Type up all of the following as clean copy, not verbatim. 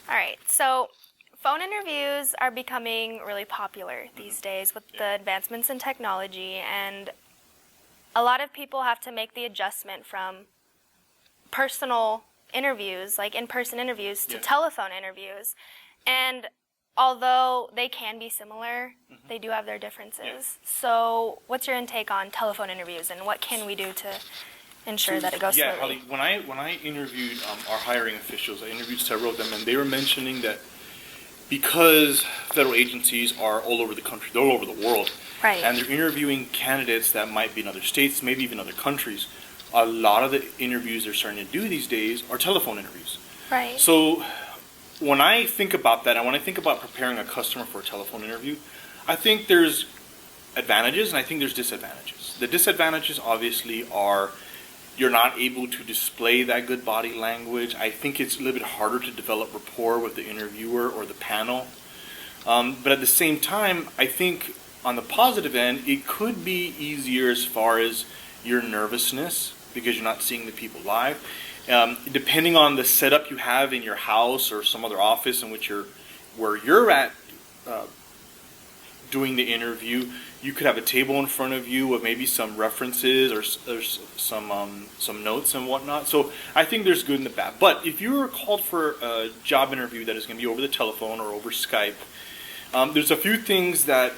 All right, so phone interviews are becoming really popular these days with the advancements in technology, and a lot of people have to make the adjustment from personal interviews, like in-person interviews, to telephone interviews. And although they can be similar, they do have their differences. So what's your intake on telephone interviews, and what can we do to ensure that it goes Yeah, smoothly? Holly, when I interviewed our hiring officials, I interviewed several of them, and they were mentioning that because federal agencies are all over the country, they're all over the world, Right. and they're interviewing candidates that might be in other states, maybe even other countries, a lot of the interviews they're starting to do these days are telephone interviews. Right. So when I think about that, and when I think about preparing a customer for a telephone interview, I think there's advantages and I think there's disadvantages. The disadvantages obviously are you're not able to display that good body language. I think it's a little bit harder to develop rapport with the interviewer or the panel. But at the same time, I think on the positive end, it could be easier as far as your nervousness because you're not seeing the people live. Depending on the setup you have in your house or some other office in which where you're at doing the interview, you could have a table in front of you with maybe some references or some notes and whatnot. So I think there's good and the bad. But if you were called for a job interview that is going to be over the telephone or over Skype, there's a few things that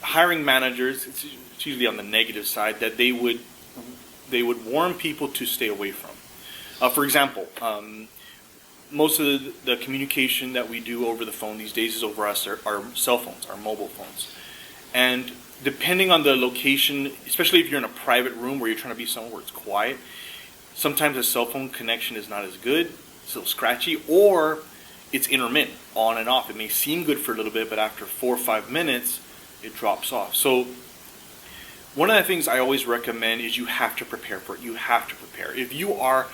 hiring managers, it's usually on the negative side, that they would warn people to stay away from. For example, most of the communication that we do over the phone these days is over our cell phones, our mobile phones. And depending on the location, especially if you're in a private room where you're trying to be somewhere where it's quiet, sometimes the cell phone connection is not as good, it's a little scratchy, or it's intermittent, on and off. It may seem good for a little bit, but after 4 or 5 minutes, it drops off. So one of the things I always recommend is you have to prepare for it. You have to prepare. If you are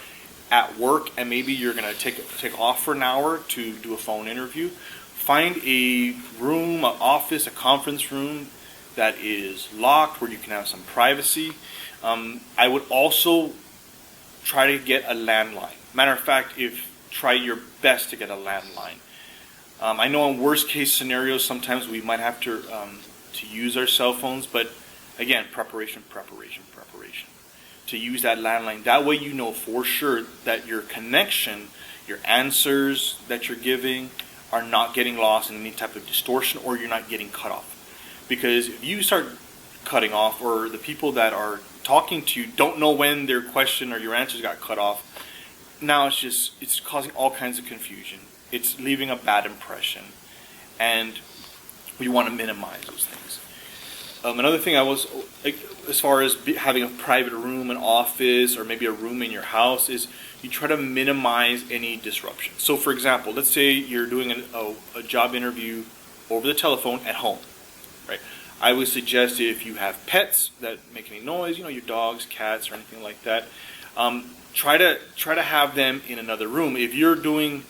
at work and maybe you're going to take off for an hour to do a phone interview, find a room, an office, a conference room that is locked where you can have some privacy. I would also try to get a landline. Matter of fact, try your best to get a landline. I know in worst case scenarios sometimes we might have to use our cell phones, but again, preparation. To use that landline. That way you know for sure that your connection, your answers that you're giving are not getting lost in any type of distortion, or you're not getting cut off. Because if you start cutting off, or the people that are talking to you don't know when their question or your answers got cut off, now it's causing all kinds of confusion. It's leaving a bad impression. And we want to minimize those things. Another thing as far as having a private room, an office, or maybe a room in your house, is you try to minimize any disruption. So for example, let's say you're doing a job interview over the telephone at home, right? I would suggest if you have pets that make any noise, your dogs, cats, or anything like that, try to have them in another room. If you're doing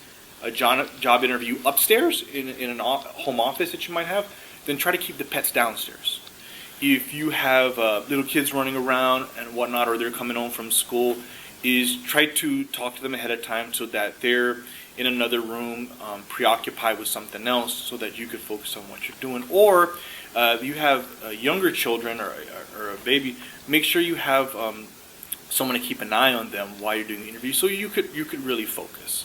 a job interview upstairs in an home office that you might have, then try to keep the pets downstairs. If you have little kids running around and whatnot, or they're coming home from school, is try to talk to them ahead of time so that they're in another room, preoccupied with something else, so that you could focus on what you're doing. Or if you have younger children or a baby, make sure you have someone to keep an eye on them while you're doing the interview, so you could really focus.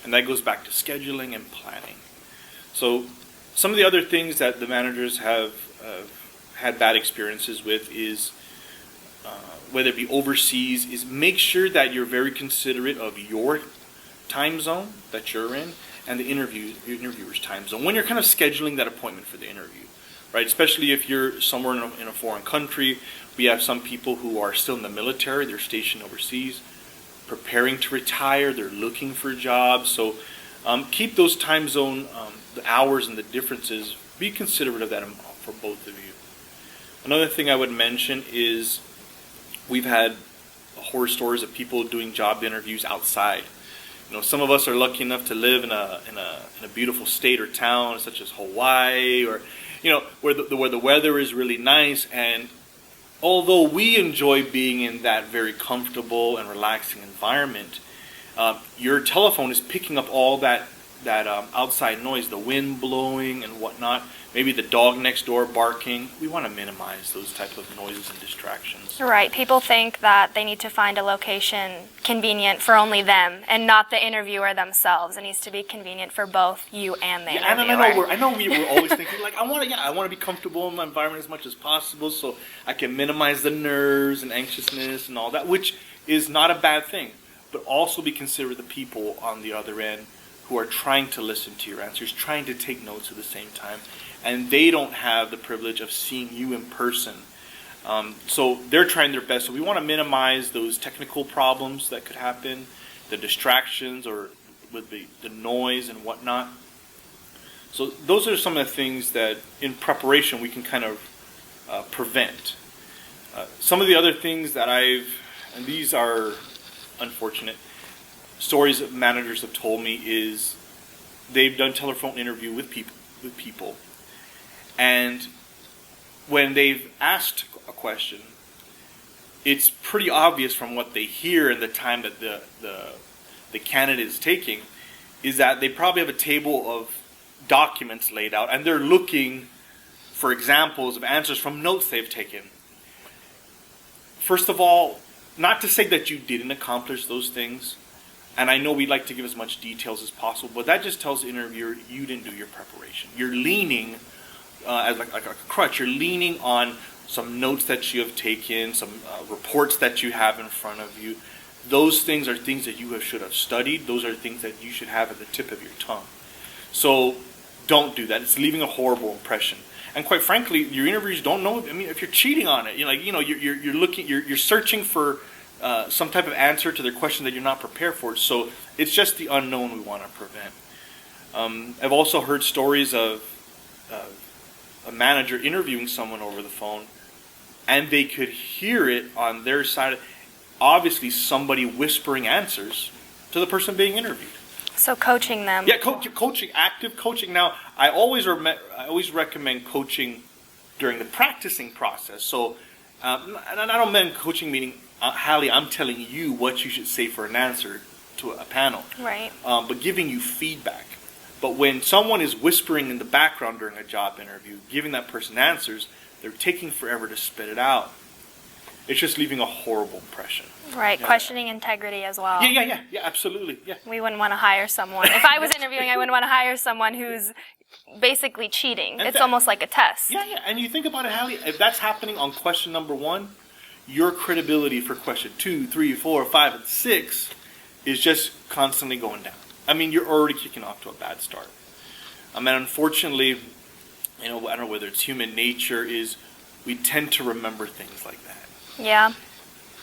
And that goes back to scheduling and planning. So some of the other things that the managers have had bad experiences with is, whether it be overseas, is make sure that you're very considerate of your time zone that you're in and the interviewer's time zone when you're kind of scheduling that appointment for the interview, right? Especially if you're somewhere in a foreign country. We have some people who are still in the military, they're stationed overseas, preparing to retire, they're looking for jobs. So keep those time zone, the hours and the differences, be considerate of that for both of you. Another thing I would mention is we've had horror stories of people doing job interviews outside. Some of us are lucky enough to live in a beautiful state or town such as Hawaii, or where the weather is really nice. And although we enjoy being in that very comfortable and relaxing environment, your telephone is picking up all that outside noise, the wind blowing and whatnot, maybe the dog next door barking. We want to minimize those type of noises and distractions. Right. People think that they need to find a location convenient for only them and not the interviewer themselves. It needs to be convenient for both you and the interviewer. And I know we were always thinking like I want to be comfortable in my environment as much as possible so I can minimize the nerves and anxiousness and all that, which is not a bad thing. But also be considerate of the people on the other end who are trying to listen to your answers, trying to take notes at the same time, and they don't have the privilege of seeing you in person. So they're trying their best. So we want to minimize those technical problems that could happen, the distractions or with the noise and whatnot. So those are some of the things that in preparation we can kind of prevent. Some of the other things that and these are unfortunate, stories that managers have told me is they've done telephone interview with people, and when they've asked a question, it's pretty obvious from what they hear and the time that the candidate is taking, is that they probably have a table of documents laid out and they're looking for examples of answers from notes they've taken. First of all, not to say that you didn't accomplish those things, and I know we'd like to give as much details as possible, but that just tells the interviewer you didn't do your preparation. You're leaning, as like a crutch, you're leaning on some notes that you have taken, some reports that you have in front of you. Those things are things that you should have studied. Those are things that you should have at the tip of your tongue. So don't do that. It's leaving a horrible impression. And quite frankly, your interviewers don't know. I mean, if you're cheating on it, you're searching for some type of answer to their question that you're not prepared for. So it's just the unknown we want to prevent. I've also heard stories of a manager interviewing someone over the phone, and they could hear it on their side. Obviously, somebody whispering answers to the person being interviewed. So coaching them. Yeah, coaching, active coaching. Now, I always recommend coaching during the practicing process. So, and I don't mean coaching meaning, Hallie, I'm telling you what you should say for an answer to a panel. Right. But giving you feedback. But when someone is whispering in the background during a job interview, giving that person answers, they're taking forever to spit it out. It's just leaving a horrible impression. Right, questioning integrity as well. Yeah, absolutely, yeah. We wouldn't want to hire someone. If I was interviewing, I wouldn't want to hire someone who's basically cheating. It's almost like a test. Yeah, and you think about it, Hallie, if that's happening on question number 1, your credibility for question 2, 3, 4, 5, and 6 is just constantly going down. I mean, you're already kicking off to a bad start. And unfortunately, I don't know whether it's human nature, is we tend to remember things like that. Yeah.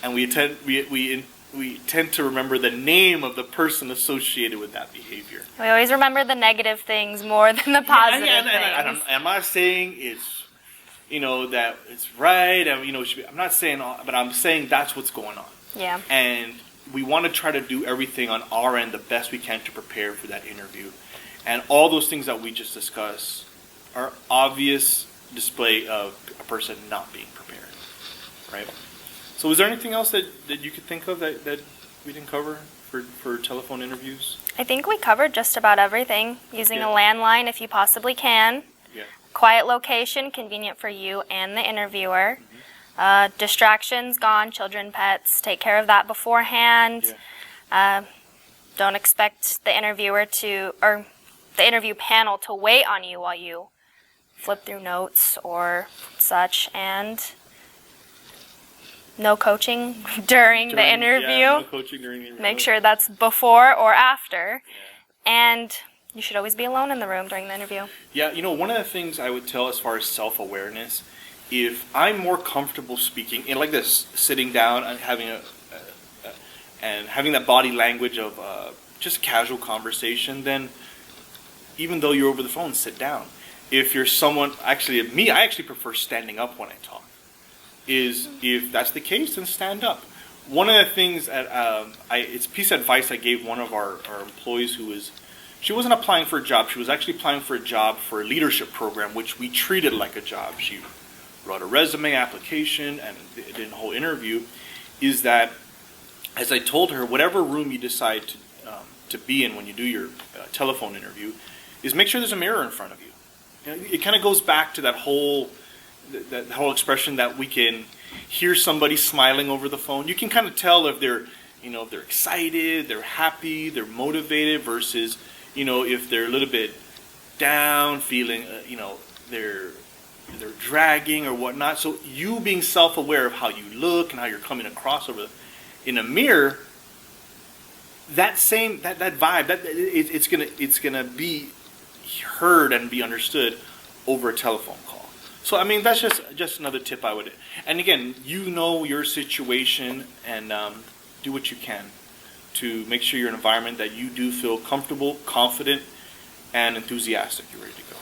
And we tend to remember the name of the person associated with that behavior. We always remember the negative things more than the positive things. I'm not saying it's, that it's right. And, I'm not saying, but I'm saying that's what's going on. Yeah. And we want to try to do everything on our end the best we can to prepare for that interview. And all those things that we just discussed are obvious display of a person not being prepared. Right? So is there anything else that you could think of that we didn't cover for telephone interviews? I think we covered just about everything. Using a landline if you possibly can. Yeah. Quiet location, convenient for you and the interviewer. Mm-hmm. Distractions gone, children, pets. Take care of that beforehand. Yeah. Don't expect the interviewer or the interview panel to wait on you while you flip through notes or such. And no coaching during the interview. Yeah, no coaching during the interview. Make sure that's before or after. Yeah. And you should always be alone in the room during the interview. Yeah, one of the things I would tell as far as self-awareness, if I'm more comfortable speaking, like this, sitting down and having having that body language of just casual conversation, then even though you're over the phone, sit down. If you're someone, I actually prefer standing up when I talk. If that's the case, then stand up. One of the things that it's a piece of advice I gave one of our employees she wasn't applying for a job. She was actually applying for a job for a leadership program, which we treated like a job. She wrote a resume application and did a whole interview. Is that, as I told her, whatever room you decide to be in when you do your telephone interview is make sure there's a mirror in front of you. You know, it kind of goes back to that whole expression that we can hear somebody smiling over the phone. You can kind of tell if they're, you know, if they're excited, they're happy, they're motivated versus, you know, if they're a little bit down, feeling, you know, they're dragging or whatnot. So you being self-aware of how you look and how you're coming across in a mirror, that vibe, it's gonna be heard and be understood over a telephone call. So I mean, that's just another tip I would. And again, you know your situation, and do what you can to make sure you're in an environment that you do feel comfortable, confident, and enthusiastic. You're ready to go.